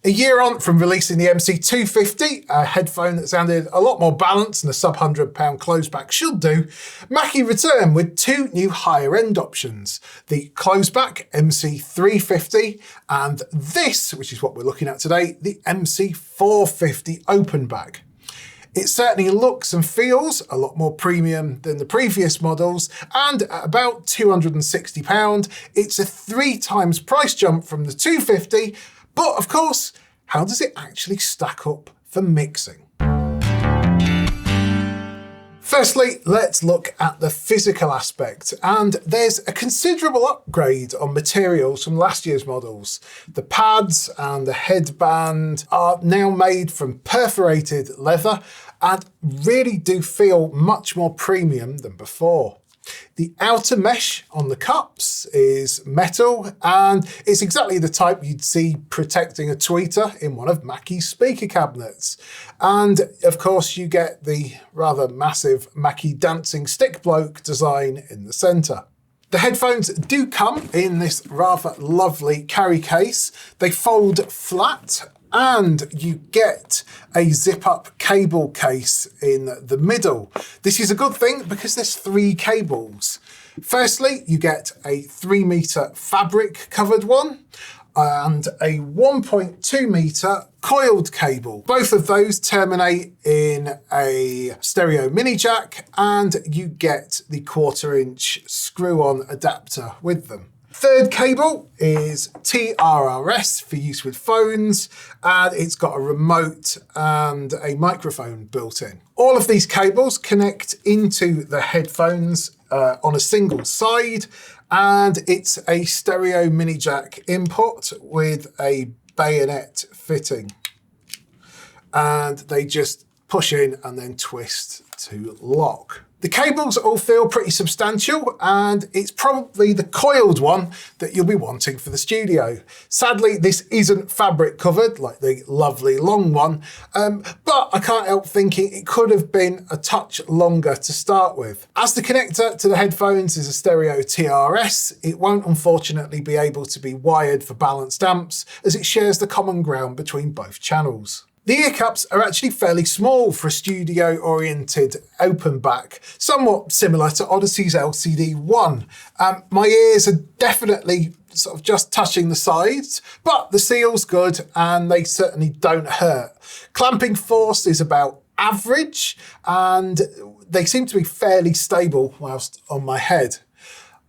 A year on from releasing the MC-450, a headphone that sounded a lot more balanced than a sub £100 closeback should do, Mackie returned with two new higher end options, the closeback MC-350 and this, which is what we're looking at today, the MC-450 open back. It certainly looks and feels a lot more premium than the previous models, and at about £260, it's a 3 times price jump from the 250. But of course, how does it actually stack up for mixing? Firstly, let's look at the physical aspect, and there's a considerable upgrade on materials from last year's models. The pads and the headband are now made from perforated leather and really do feel much more premium than before. The outer mesh on the cups is metal, and it's exactly the type you'd see protecting a tweeter in one of Mackie's speaker cabinets. And of course you get the rather massive Mackie dancing stick bloke design in the centre. The headphones do come in this rather lovely carry case. They fold flat, and you get a zip-up cable case in the middle. This is a good thing because there's 3 cables. Firstly, you get a 3-metre fabric covered one and a 1.2 metre coiled cable. Both of those terminate in a stereo mini jack, and you get the 1/4-inch screw-on adapter with them. Third cable is TRRS for use with phones, and it's got a remote and a microphone built in. All of these cables connect into the headphones on a single side, and it's a stereo mini jack input with a bayonet fitting. And they just push in and then twist to lock. The cables all feel pretty substantial, and it's probably the coiled one that you'll be wanting for the studio. Sadly, this isn't fabric covered like the lovely long one, but I can't help thinking it could have been a touch longer to start with. As the connector to the headphones is a stereo TRS, it won't unfortunately be able to be wired for balanced amps, as it shares the common ground between both channels. The ear cups are actually fairly small for a studio-oriented open back, somewhat similar to Odyssey's LCD1. My ears are definitely sort of just touching the sides, but the seal's good and they certainly don't hurt. Clamping force is about average, and they seem to be fairly stable whilst on my head.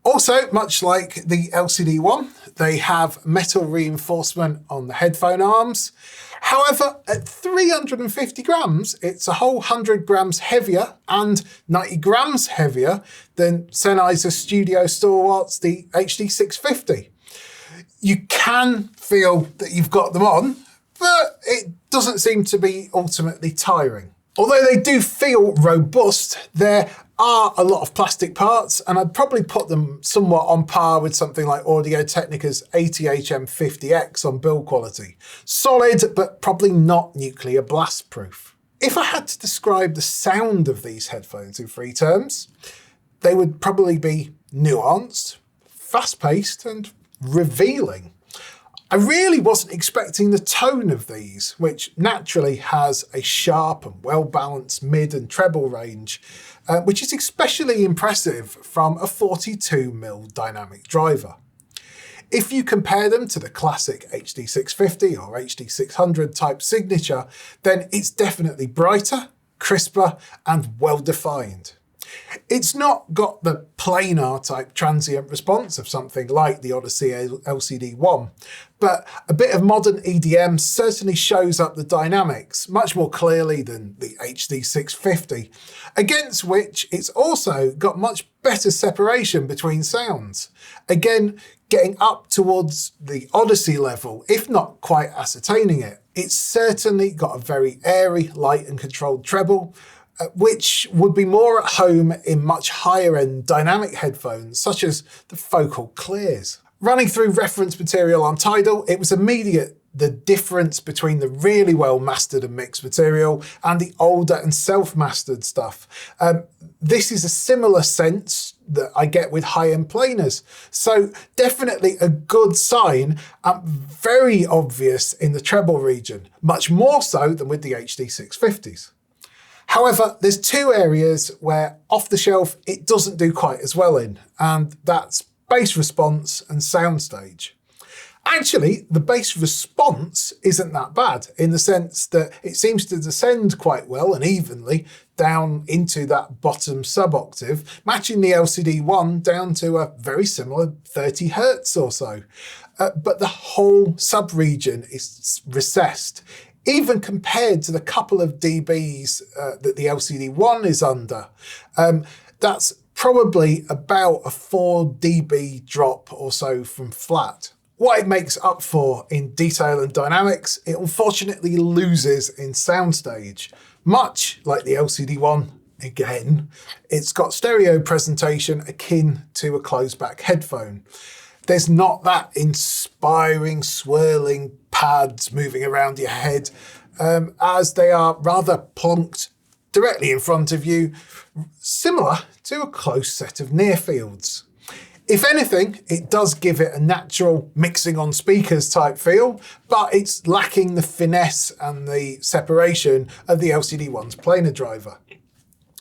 Also, much like the LCD1, they have metal reinforcement on the headphone arms. However, at 350 grams, it's a whole 100 grams heavier and 90 grams heavier than Sennheiser Studio Stalwart's the HD650. You can feel that you've got them on, but it doesn't seem to be ultimately tiring. Although they do feel robust, there are a lot of plastic parts, and I'd probably put them somewhat on par with something like Audio-Technica's ATH-M50X on build quality. Solid, but probably not nuclear blast proof. If I had to describe the sound of these headphones in 3 terms, they would probably be nuanced, fast-paced, and revealing. I really wasn't expecting the tone of these, which naturally has a sharp and well-balanced mid and treble range, which is especially impressive from a 42mm dynamic driver. If you compare them to the classic HD650 or HD600 type signature, then it's definitely brighter, crisper, and well-defined. It's not got the planar type transient response of something like the Odyssey LCD1, but a bit of modern EDM certainly shows up the dynamics much more clearly than the HD650, against which it's also got much better separation between sounds. Again, getting up towards the Odyssey level, if not quite ascertaining it. It's certainly got a very airy, light and controlled treble, which would be more at home in much higher end dynamic headphones, such as the Focal Clears. Running through reference material on Tidal, it was immediate the difference between the really well mastered and mixed material and the older and self-mastered stuff. This is a similar sense that I get with high-end planers. So definitely a good sign, very obvious in the treble region, much more so than with the HD650s. However, there's two areas where off the shelf it doesn't do quite as well in, and that's bass response and soundstage. Actually, the bass response isn't that bad in the sense that it seems to descend quite well and evenly down into that bottom sub-octave, matching the LCD1 down to a very similar 30 Hertz or so. But the whole sub-region is recessed, even compared to the couple of dBs that the LCD1 is under. That's probably about a 4 dB drop or so from flat. What it makes up for in detail and dynamics, it unfortunately loses in soundstage. Much like the LCD1, again, it's got stereo presentation akin to a closed-back headphone. There's not that inspiring, swirling pads moving around your head, as they are rather plonked directly in front of you, similar to a close set of near fields. If anything, it does give it a natural mixing on speakers type feel, but it's lacking the finesse and the separation of the LCD1's planar driver.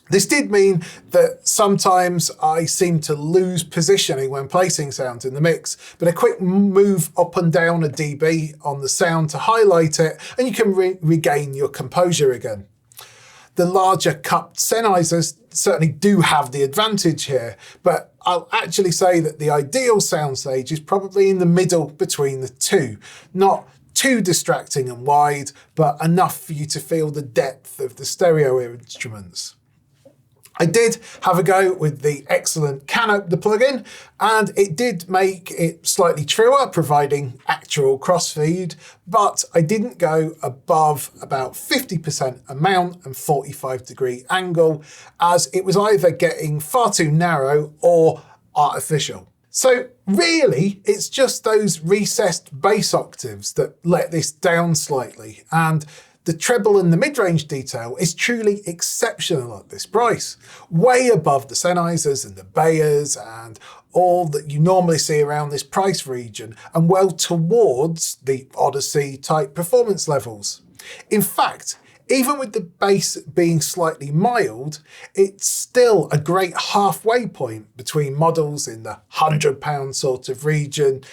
This did mean that sometimes I seem to lose positioning when placing sounds in the mix, but a quick move up and down a dB on the sound to highlight it, and you can regain your composure again. The larger cupped Sennheisers certainly do have the advantage here, but I'll actually say that the ideal soundstage is probably in the middle between the two. Not too distracting and wide, but enough for you to feel the depth of the stereo instruments. I did have a go with the excellent Canope plugin, and it did make it slightly truer, providing actual crossfeed, but I didn't go above about 50% amount and 45-degree angle, as it was either getting far too narrow or artificial. So really, it's just those recessed bass octaves that let this down slightly, and the treble and the mid-range detail is truly exceptional at this price, way above the Sennheisers and the Bayers and all that you normally see around this price region, and well towards the Odyssey type performance levels. In fact, even with the bass being slightly mild, it's still a great halfway point between models in the £100 sort of region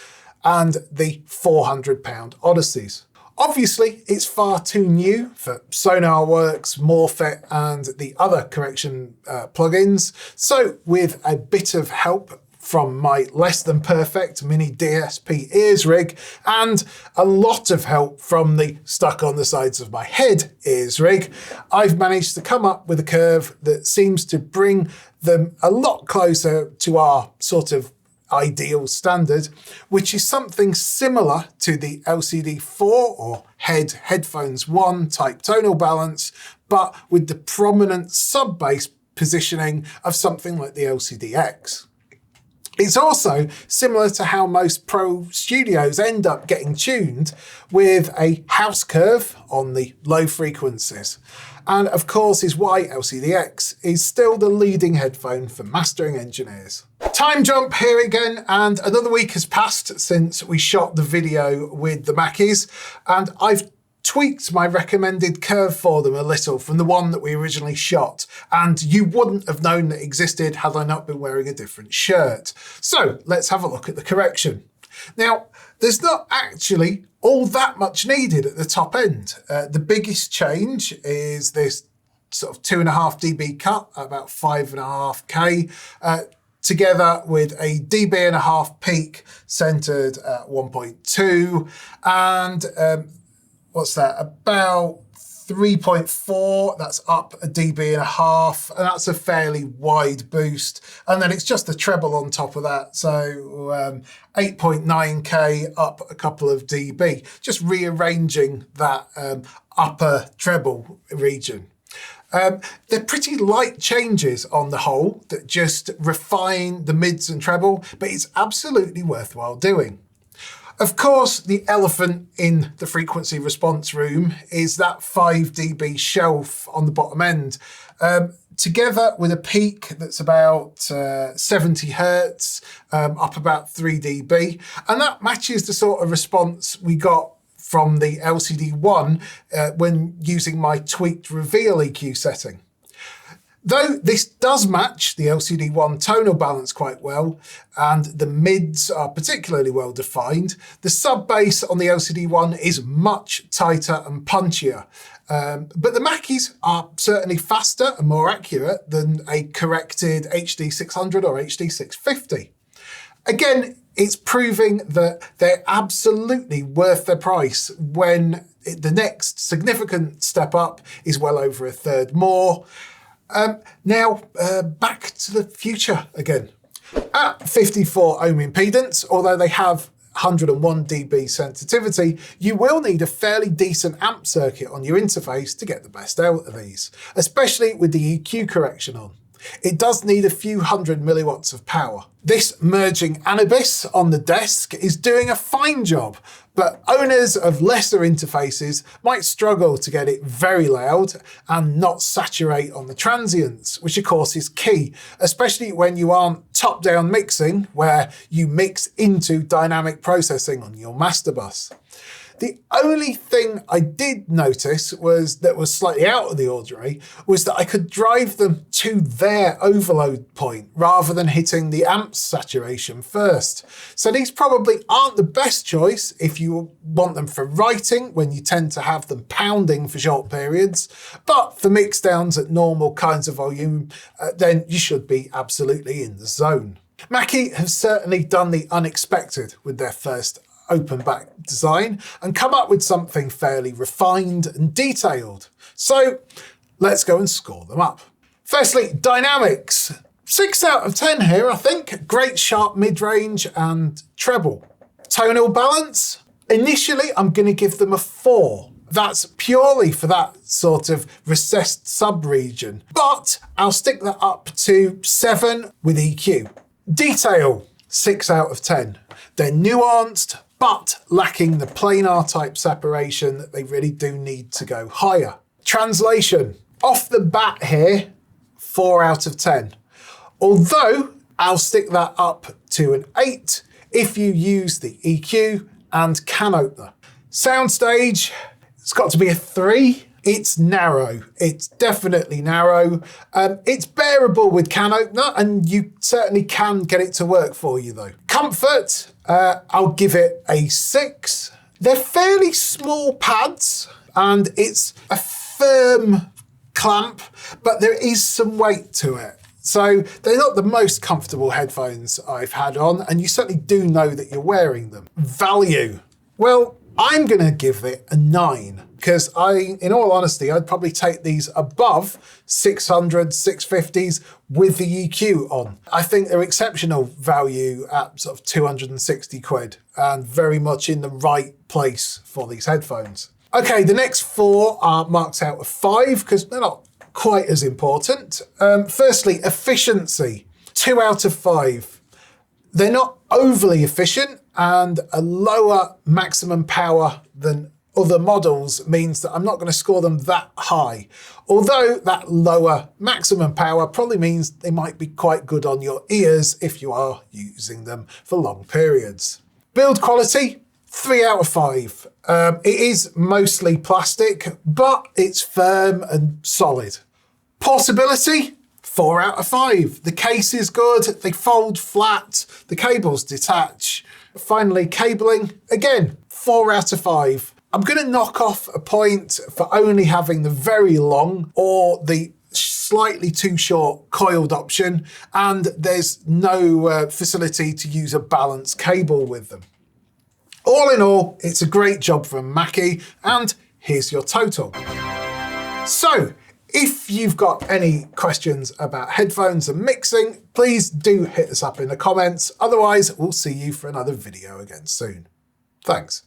and the £400 Odysseys. Obviously, it's far too new for Sonarworks, Morphet, and the other correction plugins. So with a bit of help from my less than perfect mini DSP ears rig and a lot of help from the stuck on the sides of my head ears rig, I've managed to come up with a curve that seems to bring them a lot closer to our sort of ideal standard, which is something similar to the LCD4 or Headphones 1 type tonal balance, but with the prominent sub-bass positioning of something like the LCD-X. It's also similar to how most pro studios end up getting tuned, with a house curve on the low frequencies. And of course is why LCD-X is still the leading headphone for mastering engineers. Time jump here again, and another week has passed since we shot the video with the Mackies, and I've tweaked my recommended curve for them a little from the one that we originally shot, and you wouldn't have known that existed had I not been wearing a different shirt. So let's have a look at the correction. Now, there's not actually all that much needed at the top end. The biggest change is this sort of 2.5 dB cut, about 5.5K, together with a dB.5 peak centered at 1.2, and what's that, about 3.4, that's up a dB.5, and that's a fairly wide boost. And then it's just a treble on top of that, so 8.9K up a couple of dB, just rearranging that upper treble region. They're pretty light changes on the whole that just refine the mids and treble, but it's absolutely worthwhile doing. Of course, the elephant in the frequency response room is that 5 dB shelf on the bottom end. Together with a peak that's about 70 hertz, up about 3 dB. And that matches the sort of response we got from the LCD1 when using my tweaked reveal EQ setting. Though this does match the LCD1 tonal balance quite well, and the mids are particularly well defined, the sub-bass on the LCD1 is much tighter and punchier. But the Mackies are certainly faster and more accurate than a corrected HD600 or HD650. Again, it's proving that they're absolutely worth their price when the next significant step up is well over a third more. Now, back to the future again. At 54 ohm impedance, although they have 101 dB sensitivity, you will need a fairly decent amp circuit on your interface to get the best out of these, especially with the EQ correction on. It does need a few hundred milliwatts of power. This merging Anubis on the desk is doing a fine job, but owners of lesser interfaces might struggle to get it very loud and not saturate on the transients, which of course is key, especially when you aren't top-down mixing, where you mix into dynamic processing on your master bus. The only thing I did notice that was slightly out of the ordinary was that I could drive them to their overload point rather than hitting the amp saturation first. So these probably aren't the best choice if you want them for writing, when you tend to have them pounding for short periods, but for mixdowns at normal kinds of volume, then you should be absolutely in the zone. Mackie have certainly done the unexpected with their first open back design and come up with something fairly refined and detailed. So let's go and score them up. Firstly, dynamics. 6 out of 10 here, I think. Great sharp mid-range and treble. Tonal balance. Initially, I'm going to give them a 4. That's purely for that sort of recessed sub-region, but I'll stick that up to 7 with EQ. Detail, 6 out of 10. They're nuanced, but lacking the planar type separation that they really do need to go higher. Translation, off the bat here, 4 out of 10. Although I'll stick that up to an 8 if you use the EQ and can opener. Soundstage, it's got to be a 3. It's narrow. It's definitely narrow. It's bearable with can opener, and you certainly can get it to work for you though. Comfort, I'll give it a 6. They're fairly small pads, and it's a firm clamp, but there is some weight to it. So they're not the most comfortable headphones I've had on, and you certainly do know that you're wearing them. Value, well, I'm gonna give it a 9. Because in all honesty, I'd probably take these above 600, 650s with the EQ on. I think they're exceptional value at sort of 260 quid and very much in the right place for these headphones. Okay, the next 4 are marked out of 5 because they're not quite as important. Firstly, efficiency, 2 out of 5. They're not overly efficient, and a lower maximum power than other models means that I'm not going to score them that high. Although that lower maximum power probably means they might be quite good on your ears if you are using them for long periods. Build quality, 3 out of 5. It is mostly plastic, but it's firm and solid. Portability, 4 out of 5. The case is good, they fold flat, the cables detach. Finally, cabling, again, 4 out of 5. I'm going to knock off a point for only having the very long or the slightly too short coiled option, and there's no facility to use a balanced cable with them. All in all, it's a great job from Mackie, and here's your total. So, if you've got any questions about headphones and mixing, please do hit us up in the comments. Otherwise, we'll see you for another video again soon. Thanks.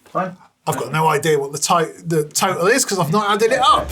Fine. I've got no idea what the total is because I've not added it up.